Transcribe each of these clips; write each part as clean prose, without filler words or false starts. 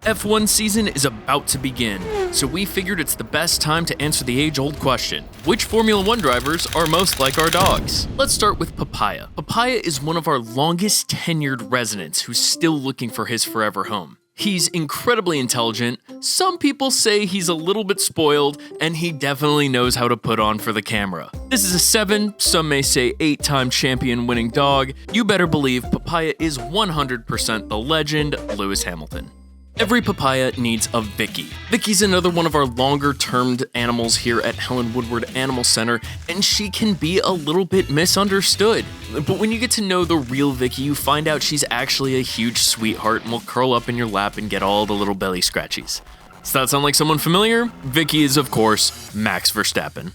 F1 season is about to begin, so we figured it's the best time to answer the age-old question. Which Formula 1 drivers are most like our dogs? Let's start with Papaya. Papaya is one of our longest tenured residents who's still looking for his forever home. He's incredibly intelligent, some people say he's a little bit spoiled, and he definitely knows how to put on for the camera. This is a 7, some may say 8-time champion winning dog. You better believe Papaya is 100% the legend, Lewis Hamilton. Every Papaya needs a Vicki. Vicki's another one of our longer-termed animals here at Helen Woodward Animal Center, and she can be a little bit misunderstood. But when you get to know the real Vicki, you find out she's actually a huge sweetheart and will curl up in your lap and get all the little belly scratchies. Does that sound like someone familiar? Vicki is, of course, Max Verstappen.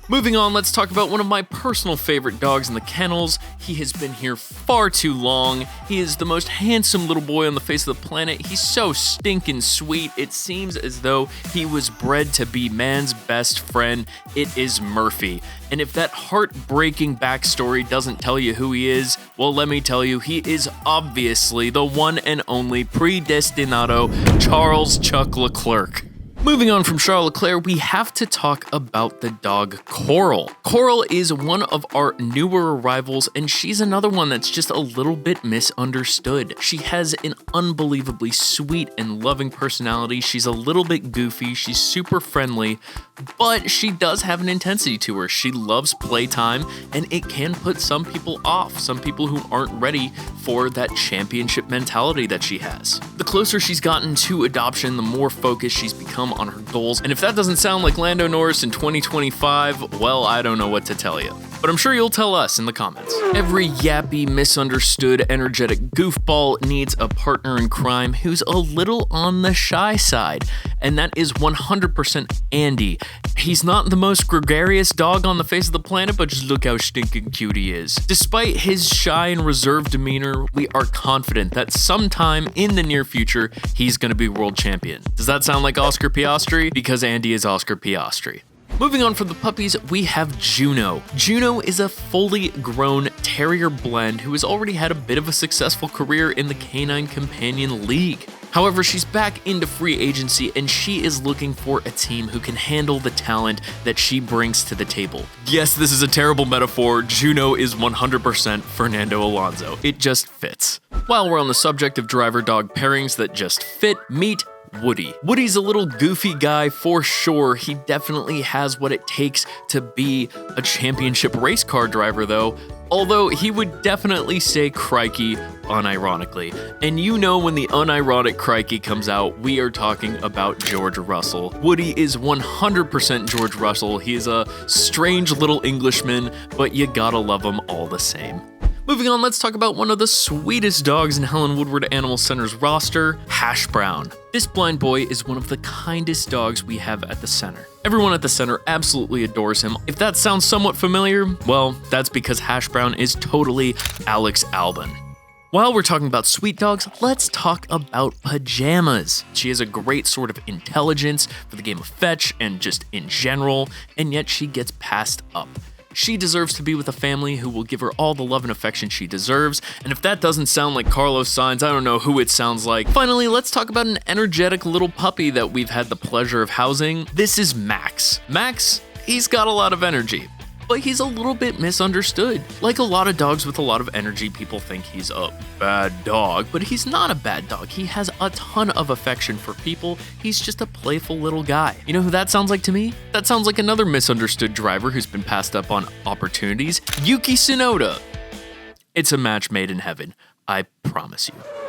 Moving on, let's talk about one of my personal favorite dogs in the kennels. He has been here far too long. He is the most handsome little boy on the face of the planet. He's so stinking sweet. It seems as though he was bred to be man's best friend. It is Murphy. And if that heartbreaking backstory doesn't tell you who he is, well, let me tell you, he is obviously the one and only predestinado Charles Chuck Leclerc. Moving on from Charles Leclerc, we have to talk about the dog Coral. Coral is one of our newer arrivals, and she's another one that's just a little bit misunderstood. She has an unbelievably sweet and loving personality. She's a little bit goofy, she's super friendly, but she does have an intensity to her. She loves playtime, and it can put some people off, some people who aren't ready for that championship mentality that she has. The closer she's gotten to adoption, the more focused she's become on her goals, and if that doesn't sound like Lando Norris in 2025, well, I don't know what to tell you. But I'm sure you'll tell us in the comments. Every yappy, misunderstood, energetic goofball needs a partner in crime who's a little on the shy side, and that is 100% Andee. He's not the most gregarious dog on the face of the planet, but just look how stinking cute he is. Despite his shy and reserved demeanor, we are confident that sometime in the near future, he's gonna be world champion. Does that sound like Oscar Piastri? Because Andee is Oscar Piastri. Moving on from the puppies, we have Juno. Juno is a fully grown terrier blend who has already had a bit of a successful career in the Canine Companion League. However, she's back into free agency and she is looking for a team who can handle the talent that she brings to the table. Yes, this is a terrible metaphor. Juno is 100% Fernando Alonso. It just fits. While we're on the subject of driver-dog pairings that just fit, meet Woody. Woody's a little goofy guy for sure. He definitely has what it takes to be a championship race car driver though, although he would definitely say crikey unironically. And you know when the unironic crikey comes out, we are talking about George Russell. Woody is 100% George Russell. He is a strange little Englishman, but you gotta love him all the same. Moving on, let's talk about one of the sweetest dogs in Helen Woodward Animal Center's roster, Hashbrown. This blind boy is one of the kindest dogs we have at the center. Everyone at the center absolutely adores him. If that sounds somewhat familiar, well, that's because Hashbrown is totally Alex Albon. While we're talking about sweet dogs, let's talk about Pajamas. She has a great sort of intelligence for the game of fetch and just in general, and yet she gets passed up. She deserves to be with a family who will give her all the love and affection she deserves, and if that doesn't sound like Carlos Sainz, I don't know who it sounds like. Finally, let's talk about an energetic little puppy that we've had the pleasure of housing. This is Max. Max, he's got a lot of energy, but he's a little bit misunderstood. Like a lot of dogs with a lot of energy, people think he's a bad dog, but he's not a bad dog. He has a ton of affection for people. He's just a playful little guy. You know who that sounds like to me? That sounds like another misunderstood driver who's been passed up on opportunities, Yuki Tsunoda. It's a match made in heaven, I promise you.